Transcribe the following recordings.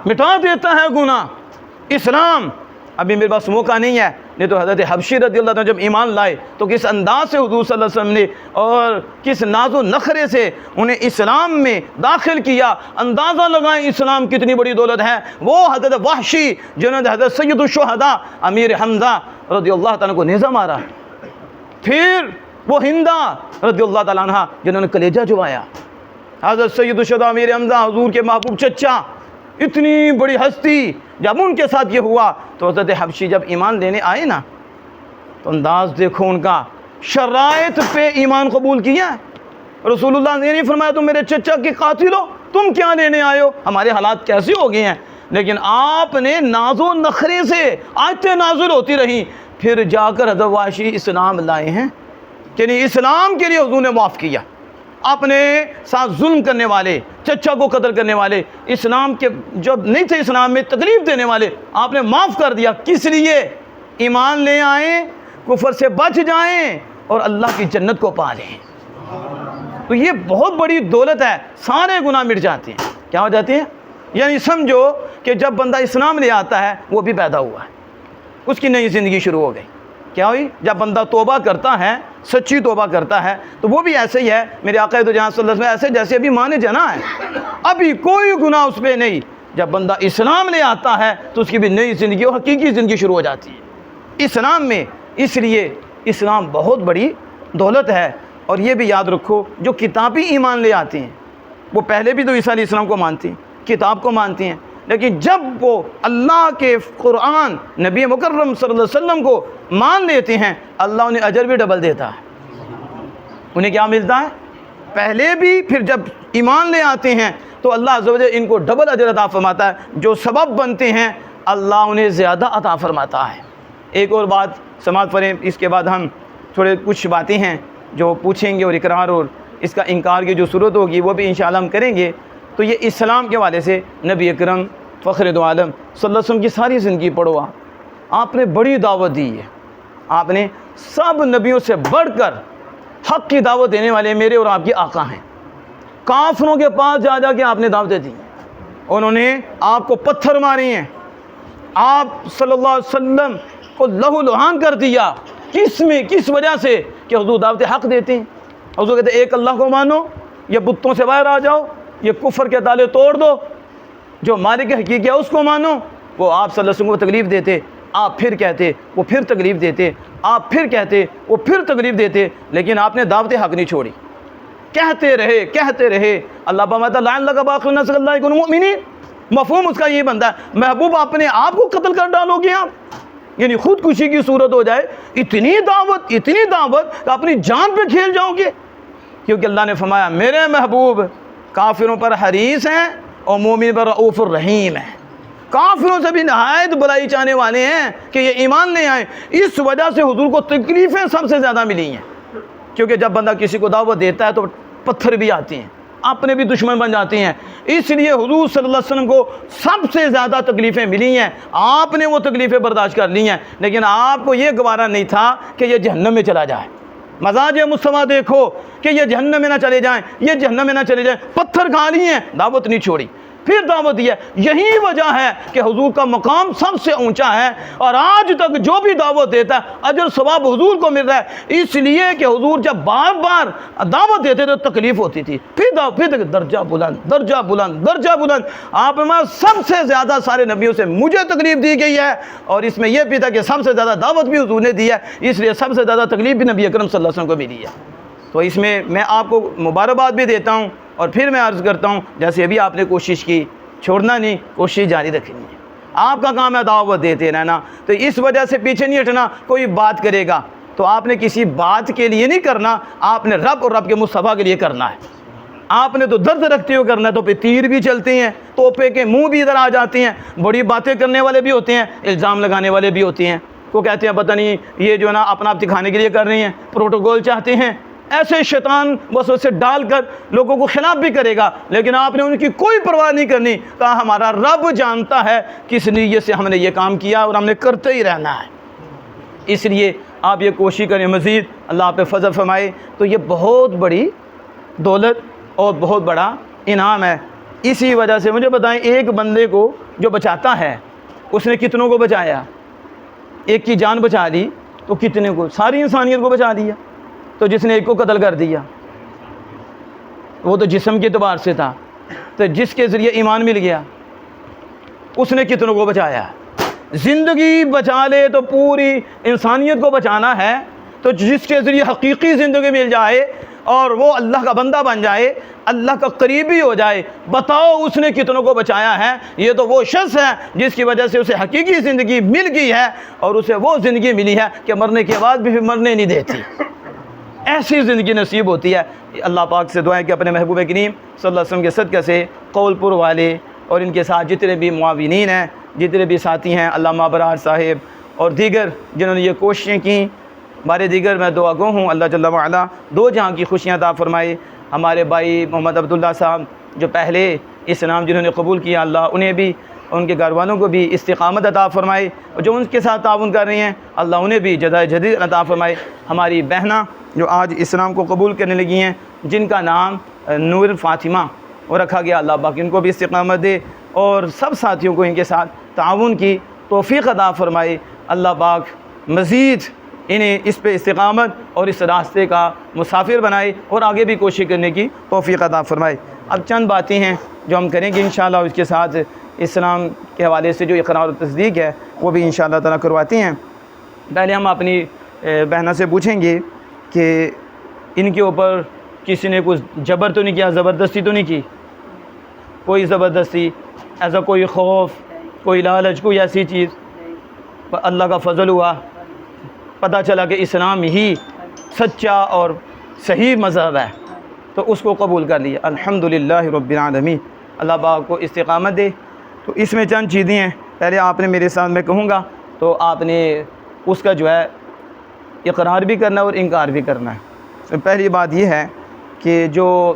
مٹا دیتا ہے گناہ۔ اسلام ابھی میرے پاس موقع نہیں ہے، نہیں تو حضرت حبشی رضی اللہ عنہ جب ایمان لائے تو کس انداز سے حضور صلی اللہ علیہ وسلم نے اور کس ناز و نخرے سے انہیں اسلام میں داخل کیا۔ اندازہ لگائیں اسلام کتنی بڑی دولت ہے۔ وہ حضرت وحشی جنہوں نے حضرت سید الشہداء امیر حمزہ رضی اللہ تعالیٰ کو نیزہ مارا، پھر وہ ہندہ رضی اللہ تعالیٰ عنہ جنہوں نے کلیجہ چبایا، حضرت سید الشہداء امیر حمزہ حضور کے محبوب چچا، اتنی بڑی ہستی، جب ان کے ساتھ یہ ہوا تو حضرت حبشی جب ایمان لینے آئے نا تو انداز دیکھو ان کا، شرائط پہ ایمان قبول کیا۔ رسول اللہ نے نہیں فرمایا تم میرے چچا کے قاتل ہو، تم کیا لینے آئے ہو، ہمارے حالات کیسے ہو گئے ہیں، لیکن آپ نے ناز و نخرے سے آیتیں نازل ہوتی رہیں، پھر جا کر حضرت وحشی اسلام لائے ہیں کہ نہیں، اسلام کے لیے حضور نے معاف کیا۔ اپنے ساتھ ظلم کرنے والے، چچا کو قتل کرنے والے، اسلام کے جب نہیں تھے اسلام میں تکلیف دینے والے، آپ نے معاف کر دیا۔ کس لیے؟ ایمان لے آئیں، کفر سے بچ جائیں اور اللہ کی جنت کو پا لیں۔ تو یہ بہت بڑی دولت ہے، سارے گناہ مٹ جاتے ہیں۔ کیا ہو جاتے ہیں؟ یعنی سمجھو کہ جب بندہ اسلام لے آتا ہے وہ بھی پیدا ہوا ہے، اس کی نئی زندگی شروع ہو گئی۔ کیا ہوئی؟ جب بندہ توبہ کرتا ہے، سچی توبہ کرتا ہے، تو وہ بھی ایسے ہی ہے، میرے آقا تو جہاں صلی اللہ علیہ وسلم ایسے جیسے ابھی ماں نے جنا ہے، ابھی کوئی گناہ اس پہ نہیں۔ جب بندہ اسلام لے آتا ہے تو اس کی بھی نئی زندگی اور حقیقی زندگی شروع ہو جاتی ہے اسلام میں۔ اس لیے اسلام بہت بڑی دولت ہے۔ اور یہ بھی یاد رکھو، جو کتابی ایمان لے آتے ہیں وہ پہلے بھی تو عیسیٰ علیہ السلام کو مانتے ہیں، کتاب کو مانتے ہیں، لیکن جب وہ اللہ کے قرآن، نبی مکرم صلی اللہ علیہ وسلم کو مان لیتے ہیں، اللہ انہیں اجر بھی ڈبل دیتا ہے۔ انہیں کیا ملتا ہے؟ پہلے بھی، پھر جب ایمان لے آتے ہیں تو اللہ عز و جل ان کو ڈبل اجر عطا فرماتا ہے، جو سبب بنتے ہیں اللہ انہیں زیادہ عطا فرماتا ہے۔ ایک اور بات سماعت فرمائیں، اس کے بعد ہم تھوڑے کچھ باتیں ہیں جو پوچھیں گے، اور اقرار اور اس کا انکار کی جو صورت ہوگی وہ بھی انشاءاللہ ہم کریں گے۔ تو یہ اسلام کے حوالے سے نبی اکرم فخر دو عالم صلی اللہ علیہ وسلم کی ساری زندگی پڑھو، آپ نے بڑی دعوت دی ہے، آپ نے سب نبیوں سے بڑھ کر حق کی دعوت دینے والے میرے اور آپ کے آقا ہیں۔ کافروں کے پاس جا جا کے آپ نے دعوتیں دی، انہوں نے آپ کو پتھر مارے ہیں، آپ صلی اللہ علیہ وسلم کو لہو لہان کر دیا۔ کس وجہ سے؟ کہ حضور دعوت حق دیتے ہیں۔ حضور کہتے ہیں ایک اللہ کو مانو، یہ بتوں سے باہر آ جاؤ، یہ کفر کے تالے توڑ دو، جو مالک حقیقی ہے اس کو مانو۔ وہ آپ صلی اللہ علیہ وسلم کو تکلیف دیتے، آپ پھر کہتے، وہ پھر تکلیف دیتے، آپ پھر کہتے، وہ پھر تکلیف دیتے، لیکن آپ نے دعوت حق نہیں چھوڑی، کہتے رہے۔ اللہ فرماتا لعن لک باخع نفسک اللہ یکونوا مؤمنین، مفہوم اس کا یہ بنتا ہے محبوب اپنے آپ کو قتل کر ڈالو گے آپ، یعنی خودکشی کی صورت ہو جائے، اتنی دعوت کہ اپنی جان پہ کھیل جاؤ گے، کیونکہ اللہ نے فرمایا میرے محبوب کافروں پر حریص ہیں اور مومن پر رؤوف الرحیم ہیں، کافروں سے بھی نہایت بلائی چاہنے والے ہیں کہ یہ ایمان لے آئیں۔ اس وجہ سے حضور کو تکلیفیں سب سے زیادہ ملی ہیں، کیونکہ جب بندہ کسی کو دعوت دیتا ہے تو پتھر بھی آتے ہیں، اپنے بھی دشمن بن جاتے ہیں، اس لیے حضور صلی اللہ علیہ وسلم کو سب سے زیادہ تکلیفیں ملی ہیں، آپ نے وہ تکلیفیں برداشت کر لی ہیں، لیکن آپ کو یہ گوارا نہیں تھا کہ یہ جہنم میں چلا جائے۔ مزاج مصطفیٰ دیکھو کہ یہ جہنم میں نہ چلے جائیں، یہ جہنم میں نہ چلے جائیں، پتھر کھا لی ہیں، دعوت نہیں چھوڑی، پھر دعوت دی ہے۔ یہی وجہ ہے کہ حضور کا مقام سب سے اونچا ہے، اور آج تک جو بھی دعوت دیتا ہے اجر ثواب حضور کو مل رہا ہے، اس لیے کہ حضور جب بار بار دعوت دیتے تو تکلیف ہوتی تھی، پھر درجہ بلند۔ آپ میں سب سے زیادہ سارے نبیوں سے مجھے تکلیف دی گئی ہے، اور اس میں یہ بھی تھا کہ سب سے زیادہ دعوت بھی حضور نے دی ہے، اس لیے سب سے زیادہ تکلیف بھی نبی اکرم صلی اللہ علیہ وسلم کو بھی دی ہے۔ تو اس میں آپ کو مبارکباد بھی دیتا ہوں، اور پھر میں عرض کرتا ہوں جیسے ابھی آپ نے کوشش کی، چھوڑنا نہیں، کوشش جاری رکھنی ہے، آپ کا کام ہے دعوت دیتے رہنا، تو اس وجہ سے پیچھے نہیں ہٹنا۔ کوئی بات کرے گا تو آپ نے کسی بات کے لیے نہیں کرنا، آپ نے رب اور رب کے مصطفیٰ کے لیے کرنا ہے، آپ نے تو درد رکھتے ہوئے کرنا ہے۔ تو پھر تیر بھی چلتے ہیں، توپے کے منہ بھی ادھر آ جاتے ہیں، بڑی باتیں کرنے والے بھی ہوتے ہیں، الزام لگانے والے بھی ہوتے ہیں، وہ کہتے ہیں پتہ نہیں یہ جو ہے نا اپنا آپ دکھانے کے لیے کر رہے ہیں، پروٹوکول چاہتے ہیں، ایسے شیطان وسوسے ڈال کر لوگوں کو خلاف بھی کرے گا، لیکن آپ نے ان کی کوئی پرواہ نہیں کرنی، کہا ہمارا رب جانتا ہے کس نیت سے ہم نے یہ کام کیا، اور ہم نے کرتے ہی رہنا ہے۔ اس لیے آپ یہ کوشش کریں مزید، اللہ آپ پہ فضل فرمائے۔ تو یہ بہت بڑی دولت اور بہت بڑا انعام ہے اسی وجہ سے مجھے بتائیں ایک بندے کو جو بچاتا ہے اس نے کتنوں کو بچایا؟ ایک کی جان بچا دی تو کتنے کو؟ ساری انسانیت کو بچا دیا۔ تو جس نے ایک کو قتل کر دیا وہ تو جسم کے اعتبار سے تھا، تو جس کے ذریعے ایمان مل گیا اس نے کتنوں کو بچایا؟ زندگی بچا لے تو پوری انسانیت کو بچانا ہے، تو جس کے ذریعے حقیقی زندگی مل جائے اور وہ اللہ کا بندہ بن جائے، اللہ کا قریبی ہو جائے، بتاؤ اس نے کتنوں کو بچایا ہے؟ یہ تو وہ شخص ہے جس کی وجہ سے اسے حقیقی زندگی مل گئی ہے، اور اسے وہ زندگی ملی ہے کہ مرنے کے بعد بھی مرنے نہیں دیتی، ایسی زندگی نصیب ہوتی ہے۔ اللہ پاک سے دعا ہے کہ اپنے محبوب کریم صلی اللہ علیہ وسلم کے صدقے سے قول پور والے اور ان کے ساتھ جتنے بھی معاونین ہیں، جتنے بھی ساتھی ہیں، علامہ ابرار صاحب اور دیگر جنہوں نے یہ کوششیں کیں، ہمارے دیگر میں دعا گو ہوں اللہ جل وعلا دو جہاں کی خوشیاں عطا فرمائے۔ ہمارے بھائی محمد عبداللہ صاحب جو پہلے اسلام جنہوں نے قبول کیا، اللہ انہیں بھی، ان کے گھر والوں کو بھی استقامت عطا فرمائے، اور جو ان کے ساتھ تعاون کر رہی ہیں اللہ انہیں بھی جزائے جدید عطا فرمائے۔ ہماری بہناں جو آج اسلام کو قبول کرنے لگی ہیں، جن کا نام نور فاطمہ وہ رکھا گیا، اللہ پاک ان کو بھی استقامت دے، اور سب ساتھیوں کو ان کے ساتھ تعاون کی توفیق عطا فرمائے۔ اللہ پاک مزید انہیں اس پہ استقامت اور اس راستے کا مسافر بنائے اور آگے بھی کوشش کرنے کی توفیق عطا فرمائے۔ اب چند باتیں ہیں جو ہم کریں گے انشاءاللہ، اس کے ساتھ اسلام کے حوالے سے جو اقرار و تصدیق ہے وہ بھی انشاءاللہ تعالیٰ کرواتے ہیں۔ پہلے ہم اپنی بہنوں سے پوچھیں گے کہ ان کے اوپر کسی نے کچھ جبر تو نہیں کیا، زبردستی تو نہیں کی؟ کوئی زبردستی، ایسا کوئی خوف، کوئی لالچ، کوئی ایسی چیز؟ اللہ کا فضل ہوا، پتہ چلا کہ اسلام ہی سچا اور صحیح مذہب ہے تو اس کو قبول کر لیا، الحمدللہ رب العالمین۔ اللہ پاک کو استقامت دے۔ تو اس میں چند چیزیں ہیں، پہلے آپ نے میرے ساتھ میں کہوں گا تو آپ نے اس کا جو ہے اقرار بھی کرنا اور انکار بھی کرنا ہے۔ تو پہلی بات یہ ہے کہ جو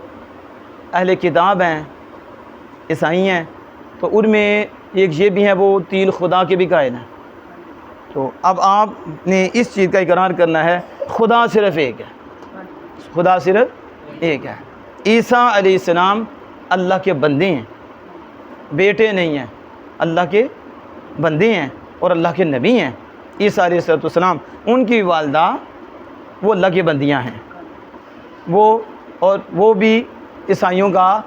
اہل کتاب ہیں، عیسائی ہیں، تو ان میں ایک یہ بھی ہے وہ تین خدا کے بھی قائل ہیں۔ تو اب آپ نے اس چیز کا اقرار کرنا ہے خدا صرف ایک ہے، خدا صرف ایک ہے۔ عیسیٰ علیہ السلام اللہ کے بندے ہیں، بیٹے نہیں ہیں، اللہ کے بندے ہیں اور اللہ کے نبی ہیں۔ عیسیٰ علیہ السلام ان کی والدہ وہ اللہ کی بندیاں ہیں، وہ بھی عیسائیوں کا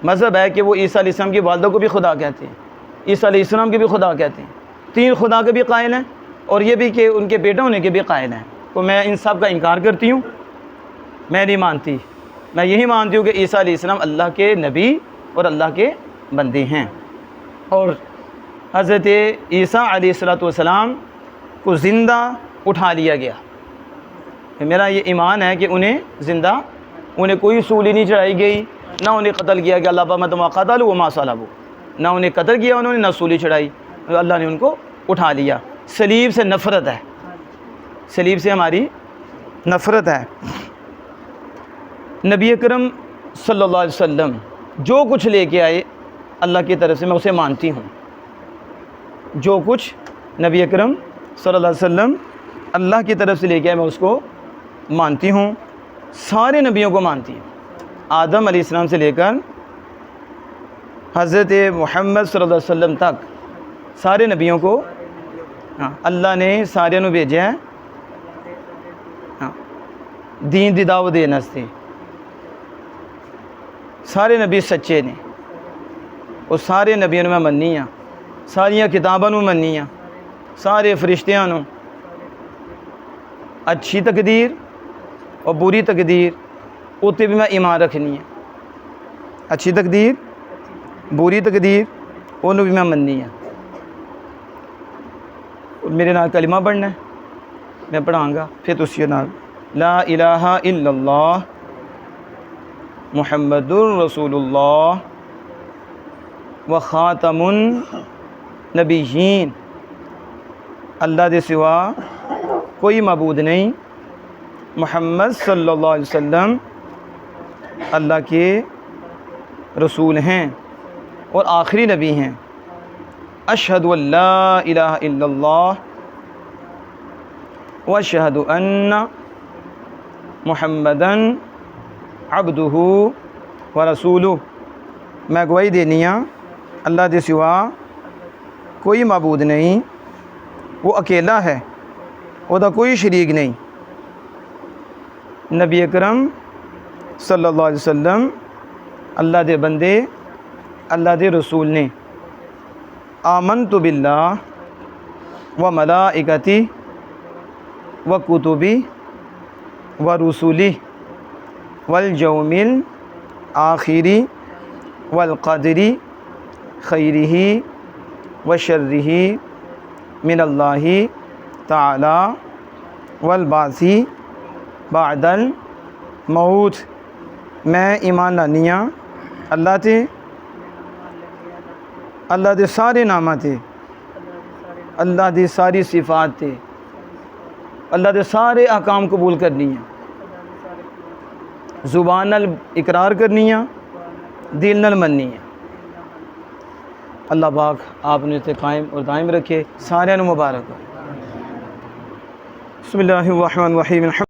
مذہب ہے کہ وہ عیسیٰ علیہ السلام کی والدہ کو بھی خدا کہتے ہیں، عیسیٰ علیہ السلام کے بھی خدا کہتے ہیں، تین خدا کے بھی قائل ہیں، اور یہ بھی کہ ان کے بیٹے ہونے کے بھی قائل ہیں۔ تو میں ان سب کا انکار کرتی ہوں، میں نہیں مانتی، میں یہی مانتی ہوں کہ عیسیٰ علیہ السلام اللہ کے نبی اور اللہ کے بندے ہیں، اور حضرت عیسیٰ علیہ السلام کو زندہ اٹھا لیا گیا۔ میرا یہ ایمان ہے کہ انہیں کوئی سولی نہیں چڑھائی گئی، نہ انہیں قتل کیا گیا، اللہ پاک ما قتلوا وما صلبوا، نہ انہیں قتل کیا انہوں نے، نہ سولی چڑھائی، اللہ نے ان کو اٹھا لیا۔ صلیب سے نفرت ہے، صلیب سے ہماری نفرت ہے۔ نبی اکرم صلی اللہ علیہ وسلم جو کچھ لے کے آئے اللہ کی طرف سے میں اسے مانتی ہوں، جو کچھ نبی اکرم صلی اللہ علیہ وسلم اللہ کی طرف سے لے کے آئے میں اس کو مانتی ہوں، سارے نبیوں کو مانتی ہوں، آدم علیہ السلام سے لے کر حضرت محمد صلی اللہ علیہ وسلم تک سارے نبیوں کو اللہ نے سارے نو بھیجا ہے دین دی دعوت دینے واسطے۔ سارے نبی سچے نے، اور سارے نبیوں میں مننی ہاں، ساریاں کتاباں نو مننی ہاں، سارے فرشتیاں نو، اچھی تقدیر اور بری تقدیر اوتے بھی میں ایمان رکھنی ہے، اچھی تقدیر بری تقدیر انہوں بھی میں مننی ہے۔ میرے نال کلمہ پڑھنا ہے، میں پڑھاؤں گا، پھر تسی نال لا الہ الا اللہ محمد الرسول اللہ و خاتم النبیین، اللہ دے سوا کوئی معبود نہیں، محمد صلی اللہ علیہ وسلم اللہ کے رسول ہیں اور آخری نبی ہیں۔ اشہد ان لا الہ الا اللہ و اشہد ان محمدً عبدہ و رسولہ۔ میں گواہی دینی ہاں اللہ دے سوا کوئی معبود نہیں، وہ اکیلا ہے، وہ دا کوئی شریک نہیں۔ نبی اکرم صلی اللہ علیہ وسلم اللہ دے بندے، اللہ دے رسول نے آمنت باللہ و ملائکتی و کتبی و رسولی والیوم الآخری والقدری خیرہ و شرہ من اللہ تعالی والبعث بعد الموت۔ میں ایمان لانی ہاں اللہ تے، اللہ دے سارے نامہ تے، اللہ دی ساری صفات تے، اللہ دے سارے احکام قبول کرنی ہیں، زبان نال اقرار کرنی ہیں، دل نال مننی ہیں۔ اللہ پاک آپ نے تے قائم اور دائم رکھے، سارے نو مبارک ہو۔ بسم اللہ الرحمن الرحیم۔